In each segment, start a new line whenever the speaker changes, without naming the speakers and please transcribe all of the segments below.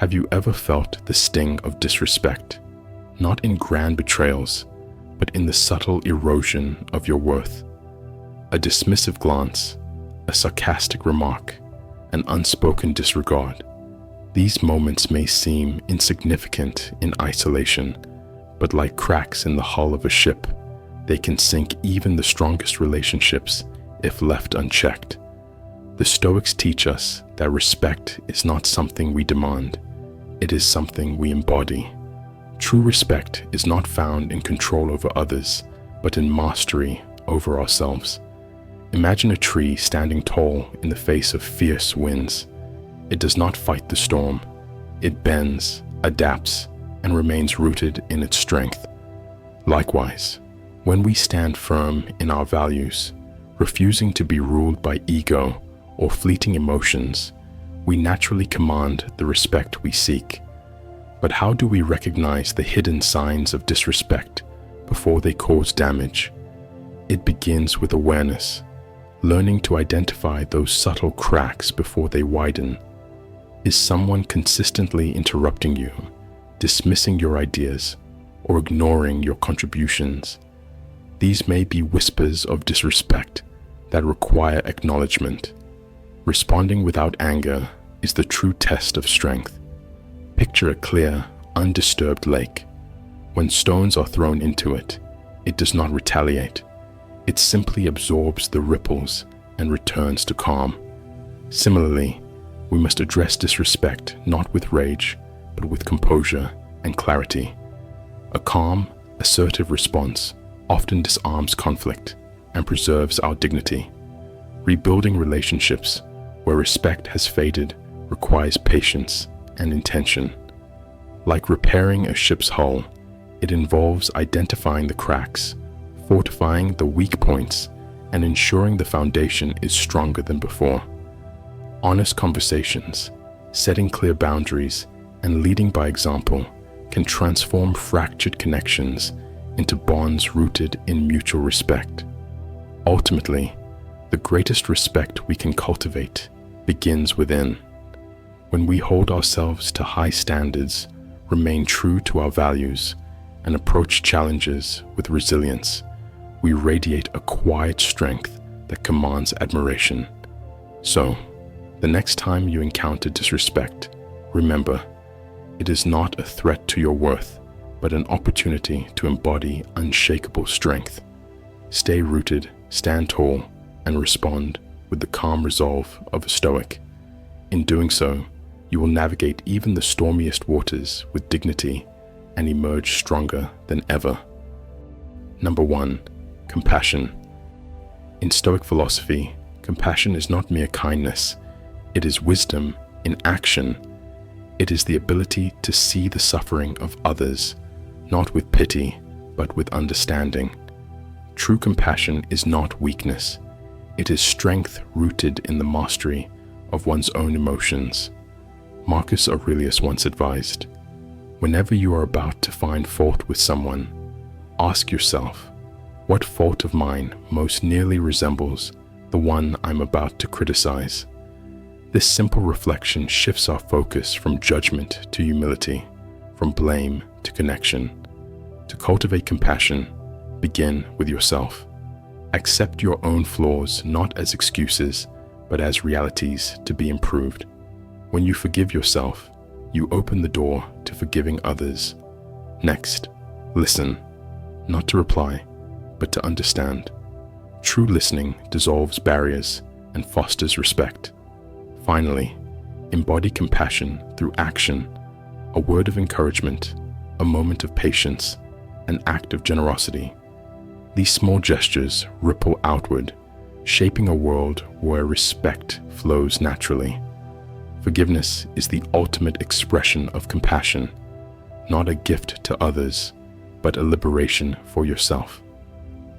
Have you ever felt the sting of disrespect, not in grand betrayals, but in the subtle erosion of your worth? A dismissive glance, a sarcastic remark, an unspoken disregard. These moments may seem insignificant in isolation, but like cracks in the hull of a ship, they can sink even the strongest relationships if left unchecked. The Stoics teach us that respect is not something we demand, it is something we embody. True respect is not found in control over others, but in mastery over ourselves. Imagine a tree standing tall in the face of fierce winds. It does not fight the storm. It bends, adapts, and remains rooted in its strength. Likewise, when we stand firm in our values, refusing to be ruled by ego or fleeting emotions, we naturally command the respect we seek. But how do we recognize the hidden signs of disrespect before they cause damage? It begins with awareness, learning to identify those subtle cracks before they widen. Is someone consistently interrupting you, dismissing your ideas, or ignoring your contributions? These may be whispers of disrespect that require acknowledgement. Responding without anger is the true test of strength. Picture a clear, undisturbed lake. When stones are thrown into it, it does not retaliate. It simply absorbs the ripples and returns to calm. Similarly, we must address disrespect not with rage, but with composure and clarity. A calm, assertive response often disarms conflict and preserves our dignity. Rebuilding relationships where respect has faded requires patience and intention. Like repairing a ship's hull, it involves identifying the cracks, fortifying the weak points, and ensuring the foundation is stronger than before. Honest conversations, setting clear boundaries, and leading by example can transform fractured connections into bonds rooted in mutual respect. Ultimately, the greatest respect we can cultivate begins within. When we hold ourselves to high standards, remain true to our values, and approach challenges with resilience, we radiate a quiet strength that commands admiration. So, the next time you encounter disrespect, remember, it is not a threat to your worth, but an opportunity to embody unshakable strength. Stay rooted, stand tall, and respond with the calm resolve of a Stoic. In doing so, you will navigate even the stormiest waters with dignity and emerge stronger than ever. Number 1. Compassion. In Stoic philosophy, compassion is not mere kindness. It is wisdom in action. It is the ability to see the suffering of others, not with pity, but with understanding. True compassion is not weakness. It is strength rooted in the mastery of one's own emotions. Marcus Aurelius once advised, whenever you are about to find fault with someone, ask yourself, what fault of mine most nearly resembles the one I'm about to criticize? This simple reflection shifts our focus from judgment to humility, from blame to connection. To cultivate compassion, begin with yourself. Accept your own flaws not as excuses, but as realities to be improved. When you forgive yourself, you open the door to forgiving others. Next, listen, not to reply, but to understand. True listening dissolves barriers and fosters respect. Finally, embody compassion through action, a word of encouragement, a moment of patience, an act of generosity. These small gestures ripple outward, shaping a world where respect flows naturally. Forgiveness is the ultimate expression of compassion, not a gift to others, but a liberation for yourself.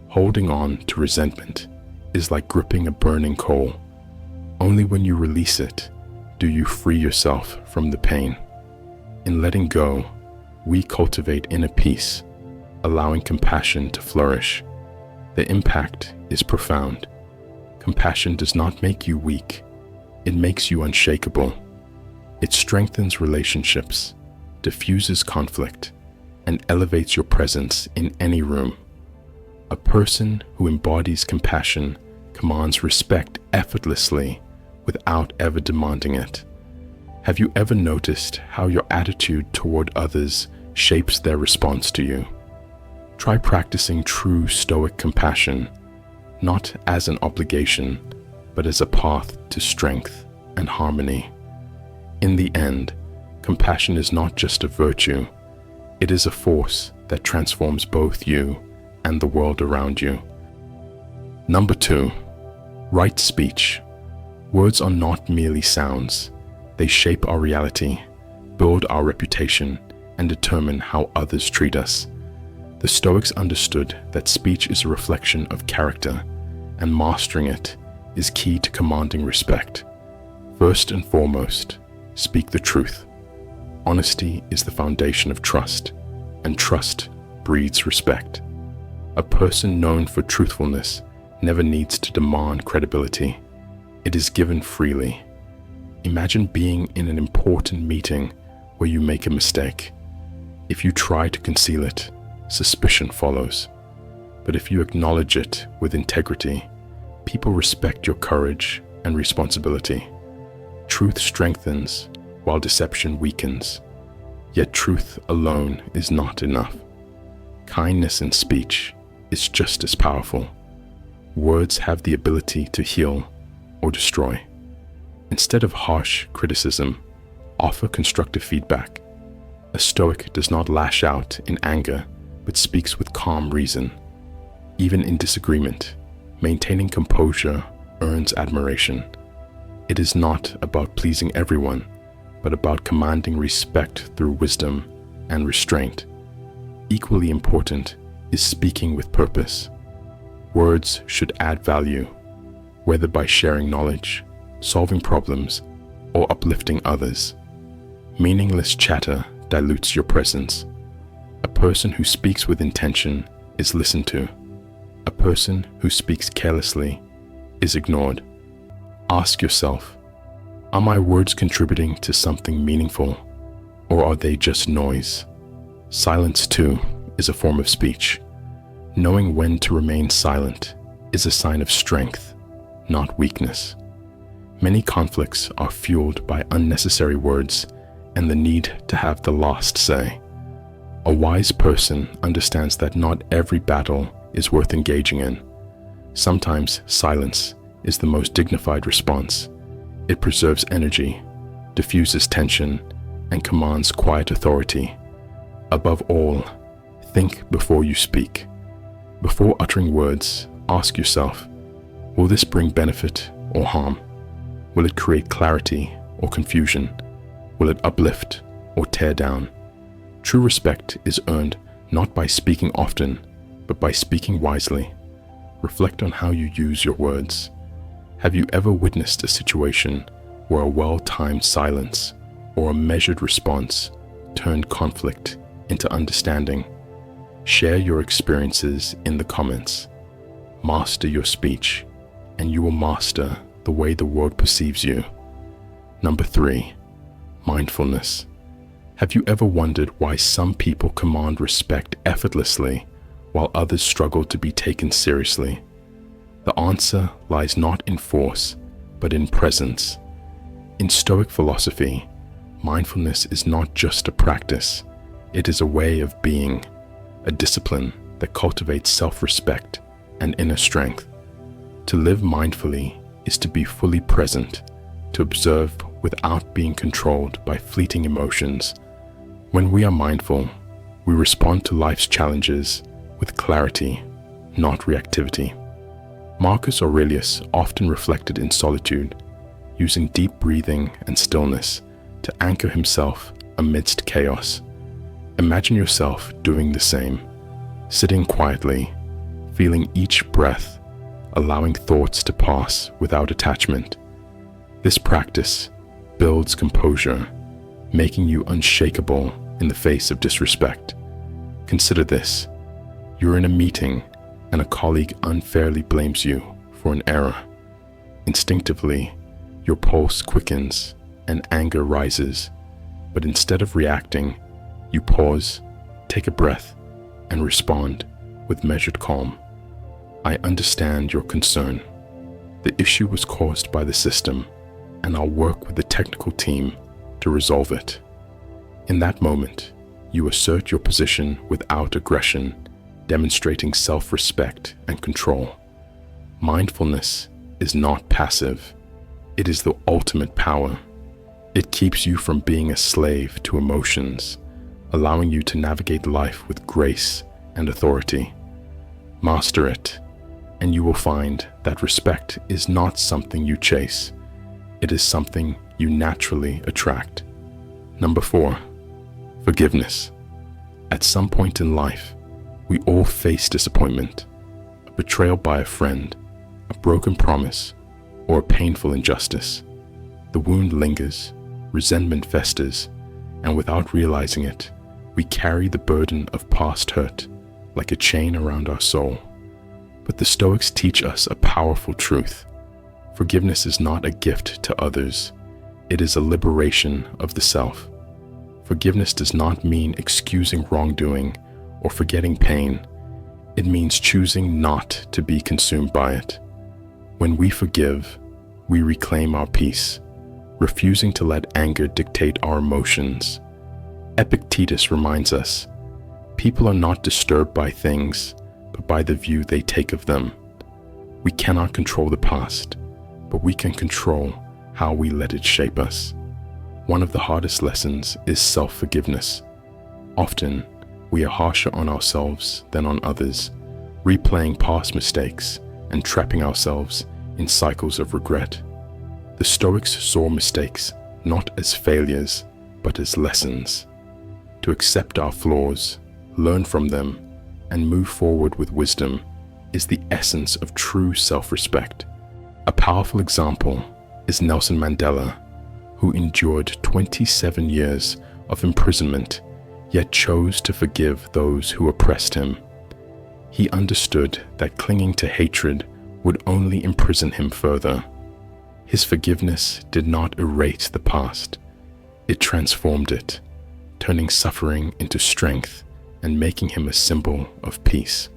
Holding on to resentment is like gripping a burning coal. Only when you release it do you free yourself from the pain. In letting go, we cultivate inner peace, allowing compassion to flourish. The impact is profound. Compassion does not make you weak. It makes you unshakable. It strengthens relationships, diffuses conflict, and elevates your presence in any room. A person who embodies compassion commands respect effortlessly without ever demanding it. Have you ever noticed how your attitude toward others shapes their response to you? Try practicing true Stoic compassion, not as an obligation, but as a path to strength and harmony. In the end, compassion is not just a virtue, it is a force that transforms both you and the world around you. Number 2, right speech. Words are not merely sounds. They shape our reality, build our reputation, and determine how others treat us. The Stoics understood that speech is a reflection of character, and mastering it is key to commanding respect. First and foremost, speak the truth. Honesty is the foundation of trust, and trust breeds respect. A person known for truthfulness never needs to demand credibility. It is given freely. Imagine being in an important meeting where you make a mistake. If you try to conceal it, suspicion follows. But if you acknowledge it with integrity, people respect your courage and responsibility. Truth strengthens while deception weakens. Yet truth alone is not enough. Kindness in speech is just as powerful. Words have the ability to heal or destroy. Instead of harsh criticism, offer constructive feedback. A Stoic does not lash out in anger, but speaks with calm reason. Even in disagreement, maintaining composure earns admiration. It is not about pleasing everyone, but about commanding respect through wisdom and restraint. Equally important is speaking with purpose. Words should add value, whether by sharing knowledge, solving problems, or uplifting others. Meaningless chatter dilutes your presence. A person who speaks with intention is listened to. A person who speaks carelessly is ignored. Ask yourself, are my words contributing to something meaningful, or are they just noise? Silence, too, is a form of speech. Knowing when to remain silent is a sign of strength, not weakness. Many conflicts are fueled by unnecessary words and the need to have the last say. A wise person understands that not every battle is worth engaging in. Sometimes silence is the most dignified response. It preserves energy, diffuses tension, and commands quiet authority. Above all, think before you speak. Before uttering words, ask yourself, will this bring benefit or harm? Will it create clarity or confusion? Will it uplift or tear down? True respect is earned not by speaking often, but by speaking wisely. Reflect on how you use your words. Have you ever witnessed a situation where a well-timed silence or a measured response turned conflict into understanding? Share your experiences in the comments. Master your speech, and you will master the way the world perceives you. Number 3, mindfulness. Have you ever wondered why some people command respect effortlessly while others struggle to be taken seriously? The answer lies not in force, but in presence. In Stoic philosophy, mindfulness is not just a practice, it is a way of being, a discipline that cultivates self-respect and inner strength. To live mindfully is to be fully present, to observe without being controlled by fleeting emotions. When we are mindful, we respond to life's challenges with clarity, not reactivity. Marcus Aurelius often reflected in solitude, using deep breathing and stillness to anchor himself amidst chaos. Imagine yourself doing the same, sitting quietly, feeling each breath, allowing thoughts to pass without attachment. This practice builds composure, making you unshakable in the face of disrespect. Consider this: you're in a meeting and a colleague unfairly blames you for an error. Instinctively, your pulse quickens and anger rises, but instead of reacting, you pause, take a breath, and respond with measured calm. I understand your concern. The issue was caused by the system, and I'll work with the technical team to resolve it. In that moment, you assert your position without aggression, demonstrating self-respect and control. Mindfulness is not passive. It is the ultimate power. It keeps you from being a slave to emotions, allowing you to navigate life with grace and authority. Master it, and you will find that respect is not something you chase. It is something you naturally attract. Number 4, forgiveness. At some point in life, we all face disappointment, a betrayal by a friend, a broken promise, or a painful injustice. The wound lingers, resentment festers, and without realizing it, we carry the burden of past hurt like a chain around our soul. But the Stoics teach us a powerful truth. Forgiveness is not a gift to others. It is a liberation of the self. Forgiveness does not mean excusing wrongdoing or forgetting pain. It means choosing not to be consumed by it. When we forgive, we reclaim our peace, refusing to let anger dictate our emotions. Epictetus reminds us, people are not disturbed by things, but by the view they take of them. We cannot control the past, but we can control how we let it shape us. One of the hardest lessons is self-forgiveness. Often, we are harsher on ourselves than on others, replaying past mistakes and trapping ourselves in cycles of regret. The Stoics saw mistakes not as failures, but as lessons. To accept our flaws, learn from them, and move forward with wisdom is the essence of true self-respect. A powerful example is Nelson Mandela, who endured 27 years of imprisonment, yet chose to forgive those who oppressed him. He understood that clinging to hatred would only imprison him further. His forgiveness did not erase the past. It transformed it, turning suffering into strength and making him a symbol of peace.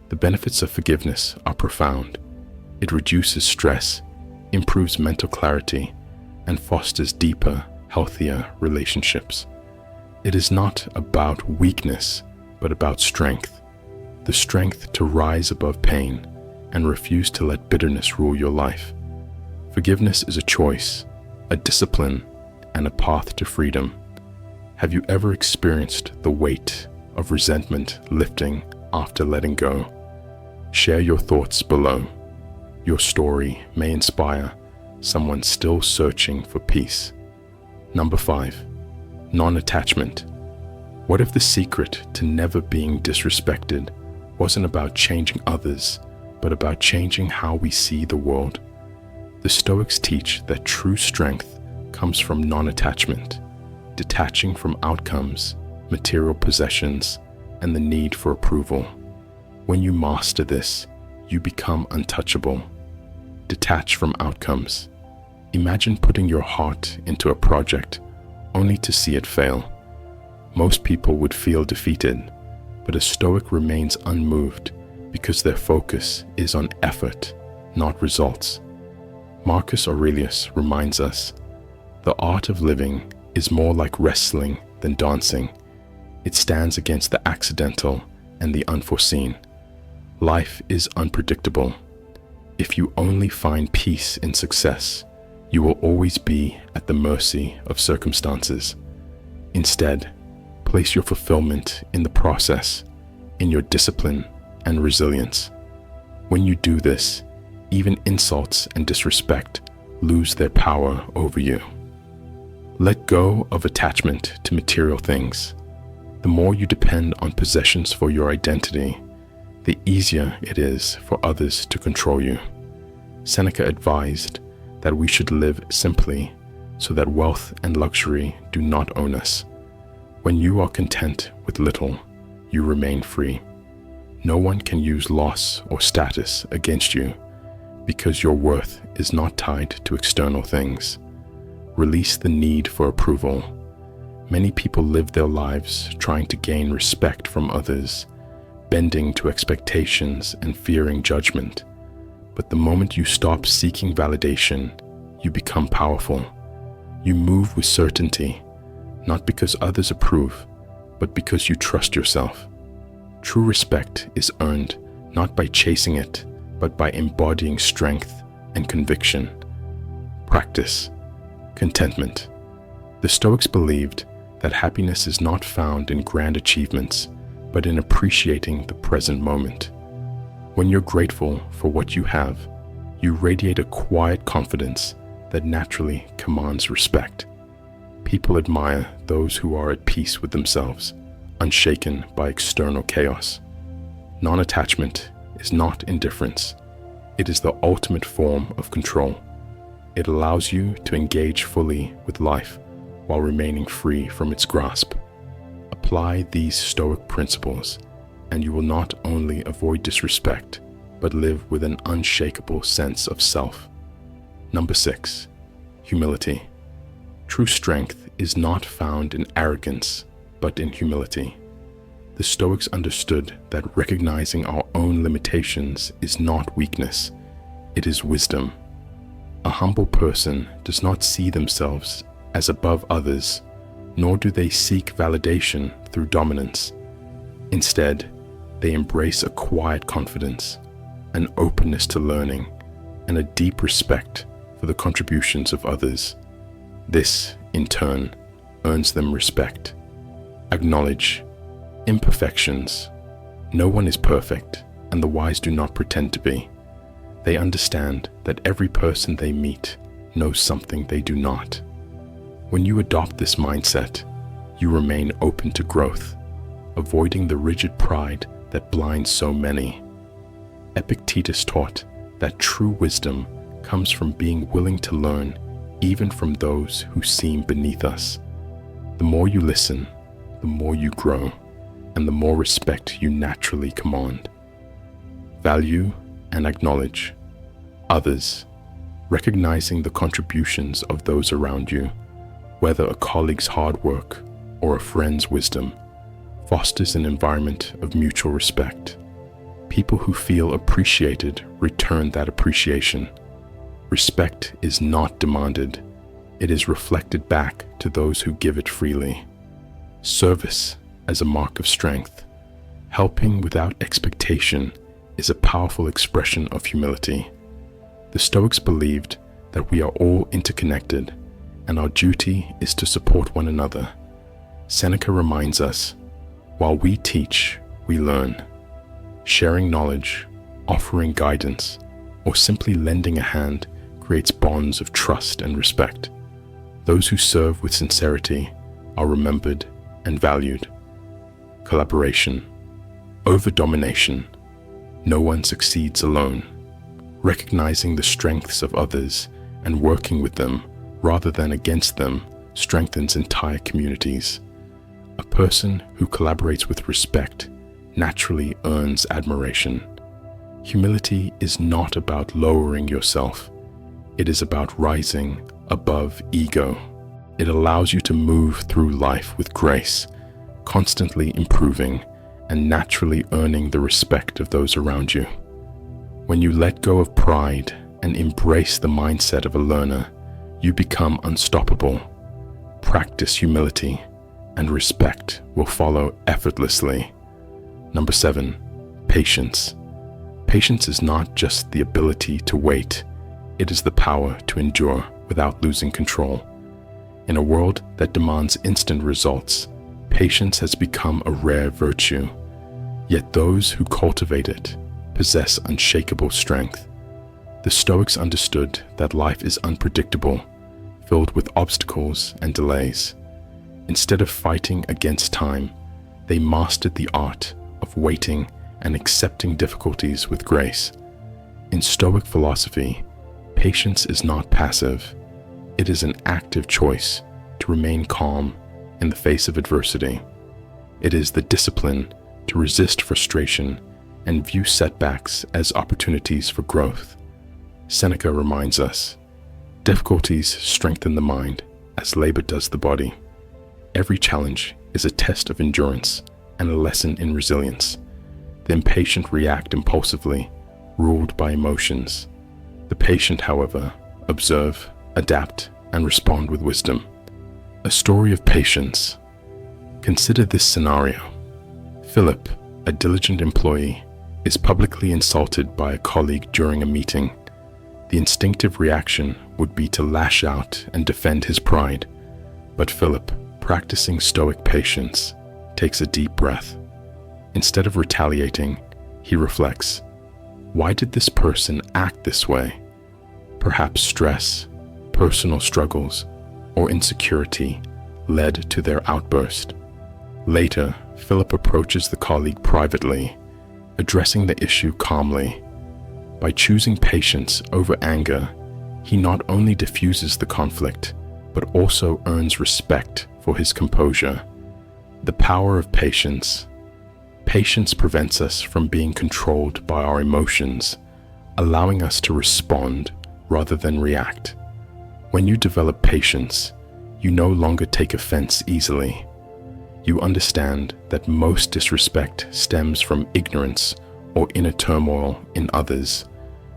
The benefits of forgiveness are profound. It reduces stress, improves mental clarity, and fosters deeper, healthier relationships. It is not about weakness, but about strength. The strength to rise above pain and refuse to let bitterness rule your life. Forgiveness is a choice, a discipline, and a path to freedom. Have you ever experienced the weight of resentment lifting after letting go? Share your thoughts below. Your story may inspire someone still searching for peace. Number 5, non-attachment. What if the secret to never being disrespected wasn't about changing others, but about changing how we see the world? The Stoics teach that true strength comes from non-attachment, detaching from outcomes, material possessions, and the need for approval. When you master this, you become untouchable. Detach from outcomes. Imagine putting your heart into a project only to see it fail. Most people would feel defeated, but a Stoic remains unmoved because their focus is on effort, not results. Marcus Aurelius reminds us, the art of living is more like wrestling than dancing. It stands against the accidental and the unforeseen. Life is unpredictable. If you only find peace in success, you will always be at the mercy of circumstances. Instead, place your fulfillment in the process, in your discipline and resilience. When you do this, even insults and disrespect lose their power over you. Let go of attachment to material things. The more you depend on possessions for your identity, the easier it is for others to control you. Seneca advised that we should live simply so that wealth and luxury do not own us. When you are content with little, you remain free. No one can use loss or status against you because your worth is not tied to external things. Release the need for approval. Many people live their lives trying to gain respect from others, bending to expectations and fearing judgment. But the moment you stop seeking validation, you become powerful. You move with certainty, not because others approve, but because you trust yourself. True respect is earned not by chasing it, but by embodying strength and conviction. Practice. Contentment. The Stoics believed that happiness is not found in grand achievements, but in appreciating the present moment. When you're grateful for what you have, you radiate a quiet confidence that naturally commands respect. People admire those who are at peace with themselves, unshaken by external chaos. Non-attachment is not indifference. It is the ultimate form of control. It allows you to engage fully with life while remaining free from its grasp. Apply these Stoic principles, and you will not only avoid disrespect, but live with an unshakable sense of self. Number 6. Humility. True strength is not found in arrogance, but in humility. The Stoics understood that recognizing our own limitations is not weakness, it is wisdom. A humble person does not see themselves as above others, nor do they seek validation through dominance. Instead, they embrace a quiet confidence, an openness to learning, and a deep respect for the contributions of others. This, in turn, earns them respect. Acknowledge imperfections. No one is perfect, and the wise do not pretend to be. They understand that every person they meet knows something they do not. When you adopt this mindset, you remain open to growth, avoiding the rigid pride that blinds so many. Epictetus taught that true wisdom comes from being willing to learn even from those who seem beneath us. The more you listen, the more you grow, and the more respect you naturally command. Value and acknowledge others, recognizing the contributions of those around you, whether a colleague's hard work or a friend's wisdom, fosters an environment of mutual respect. People who feel appreciated return that appreciation. Respect is not demanded, it is reflected back to those who give it freely. Service as a mark of strength. Helping without expectation is a powerful expression of humility. The Stoics believed that we are all interconnected, and our duty is to support one another. Seneca reminds us, while we teach, we learn. Sharing knowledge, offering guidance, or simply lending a hand creates bonds of trust and respect. Those who serve with sincerity are remembered and valued. Collaboration over domination. No one succeeds alone. Recognizing the strengths of others and working with them rather than against them strengthens entire communities. A person who collaborates with respect naturally earns admiration. Humility is not about lowering yourself. It is about rising above ego. It allows you to move through life with grace, constantly improving and naturally earning the respect of those around you. When you let go of pride and embrace the mindset of a learner, you become unstoppable. Practice humility, and respect will follow effortlessly. Number 7, patience. Patience is not just the ability to wait, it is the power to endure without losing control. In a world that demands instant results, patience has become a rare virtue. Yet those who cultivate it possess unshakable strength. The Stoics understood that life is unpredictable, filled with obstacles and delays. Instead of fighting against time, they mastered the art of waiting and accepting difficulties with grace. In Stoic philosophy, patience is not passive. It is an active choice to remain calm in the face of adversity. It is the discipline to resist frustration and view setbacks as opportunities for growth. Seneca reminds us, Difficulties strengthen the mind as labor does the body. Every challenge is a test of endurance and a lesson in resilience. The impatient react impulsively, ruled by emotions. The patient, however, observe, adapt, and respond with wisdom. A story of patience. Consider this scenario. Philip, a diligent employee, is publicly insulted by a colleague during a meeting. The instinctive reaction would be to lash out and defend his pride. But Philip, practicing Stoic patience, takes a deep breath. Instead of retaliating, he reflects, why did this person act this way? Perhaps stress, personal struggles, or insecurity led to their outburst. Later, Philip approaches the colleague privately, addressing the issue calmly. By choosing patience over anger, he not only diffuses the conflict, but also earns respect for his composure. The power of patience. Patience prevents us from being controlled by our emotions, allowing us to respond rather than react. When you develop patience, you no longer take offense easily. You understand that most disrespect stems from ignorance or inner turmoil in others,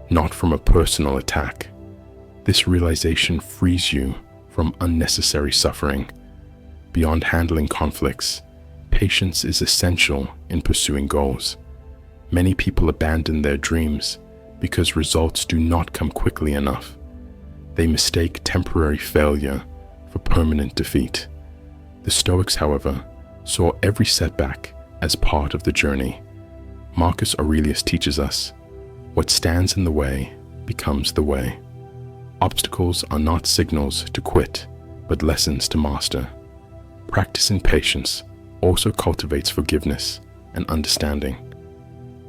not from a personal attack. This realization frees you from unnecessary suffering. Beyond handling conflicts, patience is essential in pursuing goals. Many people abandon their dreams because results do not come quickly enough. They mistake temporary failure for permanent defeat. The Stoics, however, saw every setback as part of the journey. Marcus Aurelius teaches us, what stands in the way becomes the way. Obstacles are not signals to quit, but lessons to master. Practicing patience also cultivates forgiveness and understanding.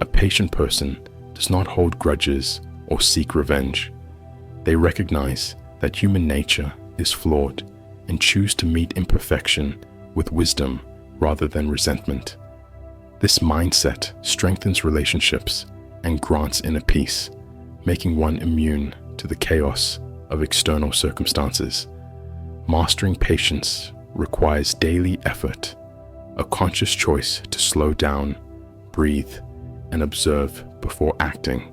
A patient person does not hold grudges or seek revenge. They recognize that human nature is flawed and choose to meet imperfection with wisdom rather than resentment. This mindset strengthens relationships and grants inner peace, making one immune to the chaos of external circumstances. Mastering patience requires daily effort, a conscious choice to slow down, breathe, and observe before acting.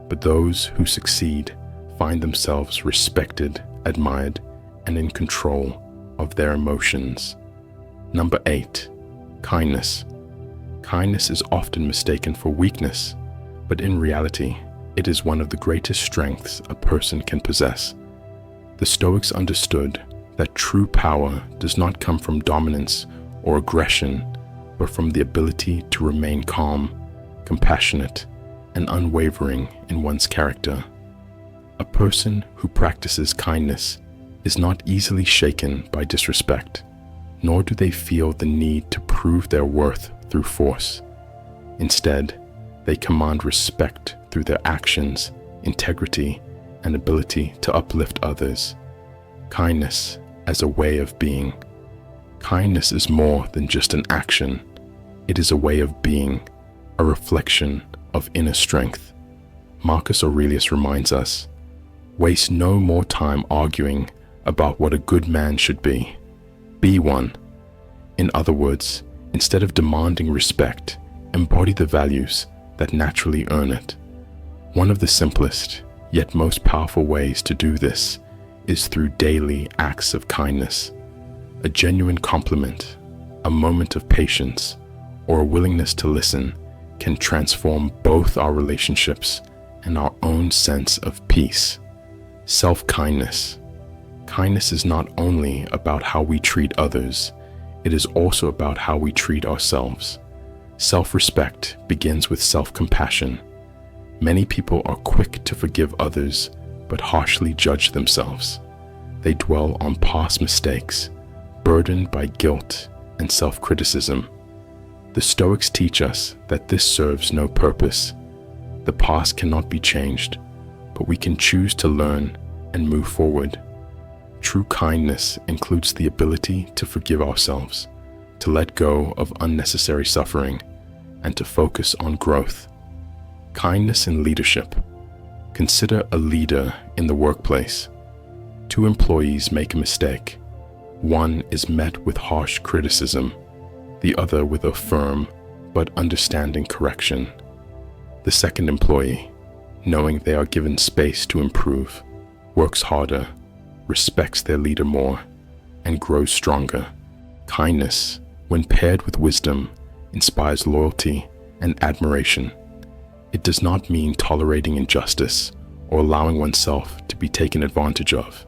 But those who succeed find themselves respected, admired, and in control of their emotions. Number 8, kindness. Kindness is often mistaken for weakness, but in reality, it is one of the greatest strengths a person can possess. The Stoics understood that true power does not come from dominance or aggression, but from the ability to remain calm, compassionate, and unwavering in one's character. A person who practices kindness is not easily shaken by disrespect, nor do they feel the need to prove their worth through force. Instead, they command respect through their actions, integrity, and ability to uplift others. Kindness as a way of being. Kindness is more than just an action. It is a way of being, a reflection of inner strength. Marcus Aurelius reminds us, waste no more time arguing about what a good man should be. Be one. In other words, instead of demanding respect, embody the values that naturally earn it. One of the simplest, yet most powerful ways to do this is through daily acts of kindness. A genuine compliment, a moment of patience, or a willingness to listen can transform both our relationships and our own sense of peace. Self-kindness. Kindness is not only about how we treat others, it is also about how we treat ourselves. Self-respect begins with self-compassion. Many people are quick to forgive others, but harshly judge themselves. They dwell on past mistakes, burdened by guilt and self-criticism. The Stoics teach us that this serves no purpose. The past cannot be changed, but we can choose to learn and move forward. True kindness includes the ability to forgive ourselves, to let go of unnecessary suffering, and to focus on growth. Kindness in leadership. Consider a leader in the workplace. Two employees make a mistake. One is met with harsh criticism, the other with a firm but understanding correction. The second employee, knowing they are given space to improve, works harder, respects their leader more, and grows stronger. Kindness, when paired with wisdom, inspires loyalty and admiration. It does not mean tolerating injustice or allowing oneself to be taken advantage of.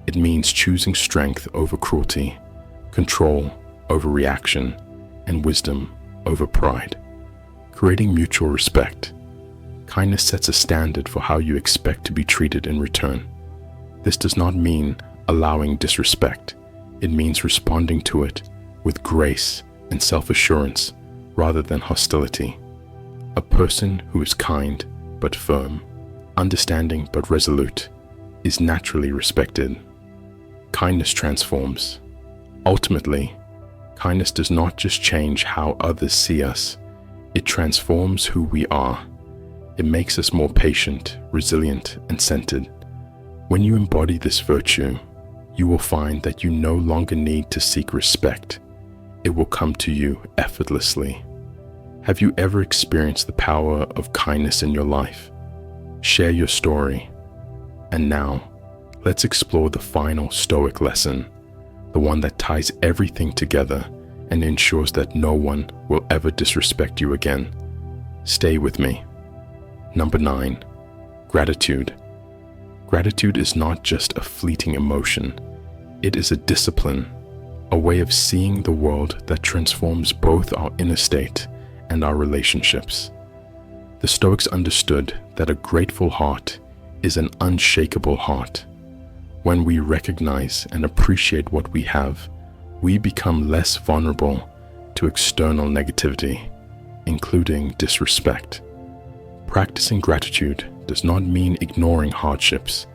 It means choosing strength over cruelty, control over reaction, and wisdom over pride. Creating mutual respect. Kindness sets a standard for how you expect to be treated in return. This does not mean allowing disrespect. It means responding to it with grace and self-assurance rather than hostility. A person who is kind but firm, understanding but resolute, is naturally respected. Kindness transforms. Ultimately, kindness does not just change how others see us, it transforms who we are. It makes us more patient, resilient, and centered. When you embody this virtue, you will find that you no longer need to seek respect. It will come to you effortlessly. Have you ever experienced the power of kindness in your life? Share your story. And now, let's explore the final Stoic lesson, the one that ties everything together and ensures that no one will ever disrespect you again. Stay with me. Number 9, gratitude. Gratitude is not just a fleeting emotion. It is a discipline, a way of seeing the world that transforms both our inner state and our relationships. The Stoics understood that a grateful heart is an unshakable heart. When we recognize and appreciate what we have, we become less vulnerable to external negativity, including disrespect. Practicing gratitude does not mean ignoring hardships.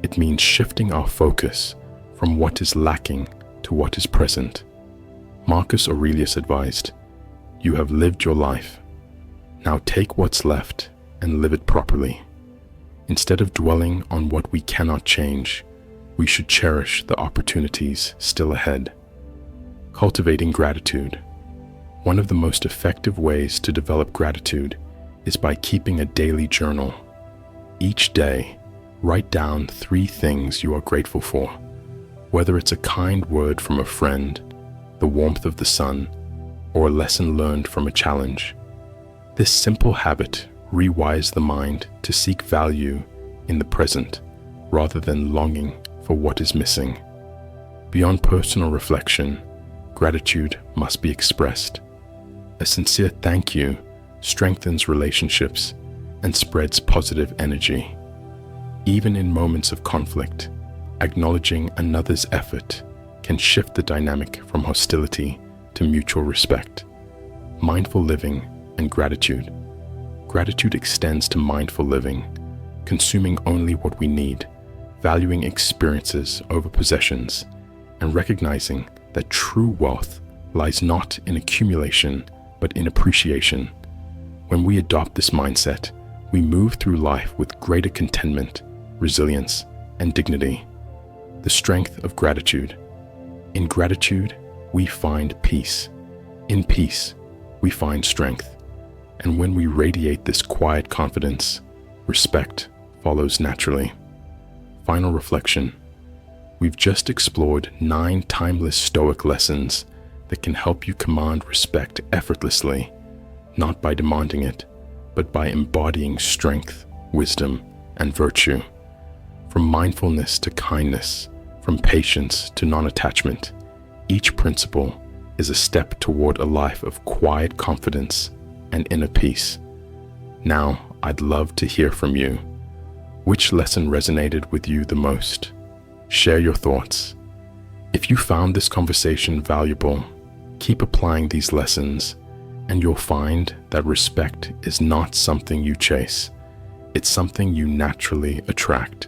It means shifting our focus from what is lacking to what is present. Marcus Aurelius advised, "You have lived your life. Now take what's left and live it properly." Instead of dwelling on what we cannot change, we should cherish the opportunities still ahead. Cultivating gratitude. One of the most effective ways to develop gratitude is by keeping a daily journal. Each day, write down 3 things you are grateful for, whether it's a kind word from a friend, the warmth of the sun, or a lesson learned from a challenge. This simple habit rewires the mind to seek value in the present rather than longing for what is missing. Beyond personal reflection, gratitude must be expressed. A sincere thank you strengthens relationships and spreads positive energy. Even in moments of conflict, acknowledging another's effort can shift the dynamic from hostility to mutual respect. Mindful living and gratitude. Gratitude extends to mindful living, consuming only what we need, valuing experiences over possessions, and recognizing that true wealth lies not in accumulation, but in appreciation. When we adopt this mindset, we move through life with greater contentment, resilience, and dignity. The strength of gratitude. In gratitude, we find peace. In peace, we find strength. And when we radiate this quiet confidence, respect follows naturally. Final reflection. We've just explored 9 timeless Stoic lessons that can help you command respect effortlessly, not by demanding it, but by embodying strength, wisdom, and virtue. From mindfulness to kindness, from patience to non-attachment, each principle is a step toward a life of quiet confidence and inner peace. Now, I'd love to hear from you. Which lesson resonated with you the most? Share your thoughts. If you found this conversation valuable, keep applying these lessons, and you'll find that respect is not something you chase. It's something you naturally attract.